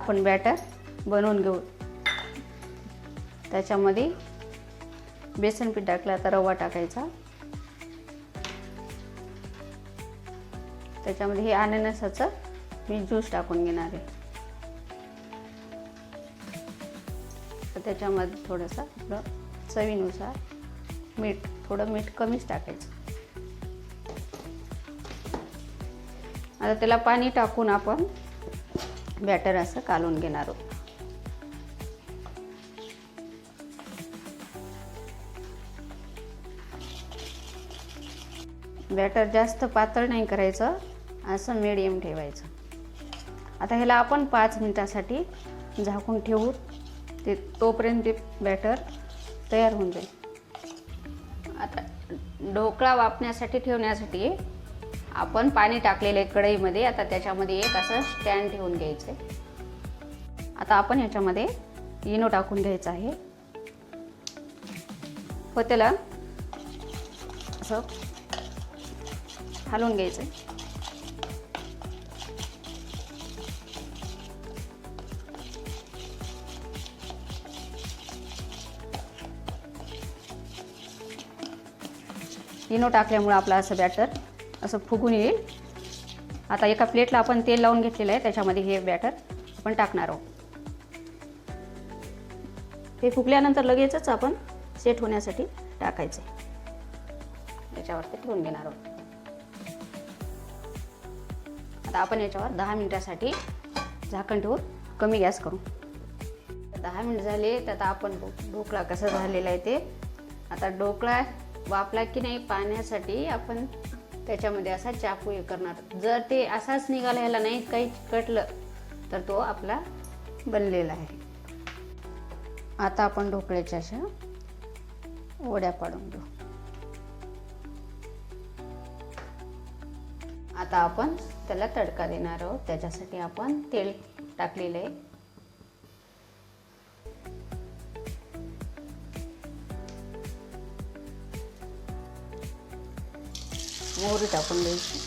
आपण बॅटर बनवून घेऊ। त्याच्यामध्ये बेसन पीठ टाकलं, आता रवा टाकायचा। त्याच्यामध्ये हे अननसाचं मी ज्यूस टाकून घेणार आहे। तर त्याच्यामध्ये थोडंसं आपलं चवीनुसार मीठ, थोडं मीठ कमीच टाकायचं। आता त्याला पाणी टाकून आपण बॅटर असं कालवून घेणार आहोत। बॅटर जास्त पातळ नाही करायचं, असं मीडियम ठेवायचं। आता ह्याला आपण 5 मिनिटासाठी झाकून ठेवू, ते तोपर्यंत ते बॅटर तयार होऊन जाईल। आता ढोकळा वाफण्यासाठी ठेवण्यासाठी आपण पाणी टाकलेलं आहे कढईमध्ये। आता त्याच्यामध्ये एक असं स्टँड ठेवून घ्यायचं आहे। आता आपण ह्याच्यामध्ये इनो टाकून घ्यायचं आहे व त्याला असं हलवून घ्यायचं आहे। इनो टाकल्यामुळे आपलं असं बॅटर असं फुगून येईल। आता एका प्लेटला आपण तेल लावून घेतलेलं आहे, त्याच्यामध्ये हे बॅटर आपण टाकणार आहोत। ते फुगल्यानंतर लगेचच आपण सेट होण्यासाठी टाकायचे, याच्यावरती ठेवून घेणार आहोत। आता आपण याच्यावर 10 मिनिटासाठी झाकण ठेवून कमी गॅस करू। 10 मिनिट झाले, तर आता आपण ढोकळा कसा झालेला आहे ते, आता ढोकळा वाफला की नाही पाहण्यासाठी आपण त्याच्यामध्ये असा चाकू हे करणार। जर ते असाच निघाला, ह्याला नाही काही कटलं, तर तो आपला बनलेला आहे। आता आपण ढोकळ्याच्या अशा वड्या पाडून घेऊ। आता आपण त्याला तडका देणार आहोत, त्याच्यासाठी आपण तेल टाकलेलं आहे। मोहरी टाकून द्यायची,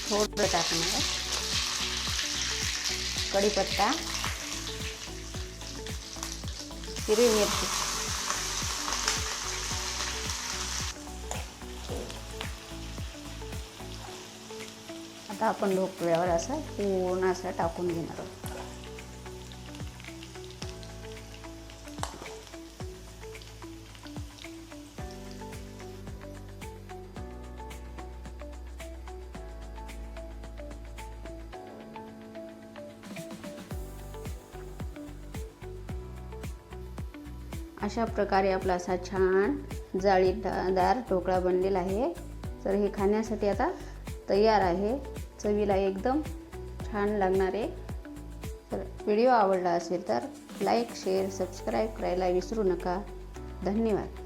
थोडं टाकणार, कढीपत्ता, हिरवी मिरची, आता आपण ढोकळ्यावर असं पूर्ण असं टाकून घेणार आहोत। अशा प्रकारे आपला असा छान जाळीदार ढोकळा बनलेला आहे। तर हे खाण्यासाठी आता तयार आहे, चवीला एकदम छान लागणार आहे। तर व्हिडिओ आवडला असेल तर लाईक, शेअर, सबस्क्राईब करायला विसरू नका। धन्यवाद।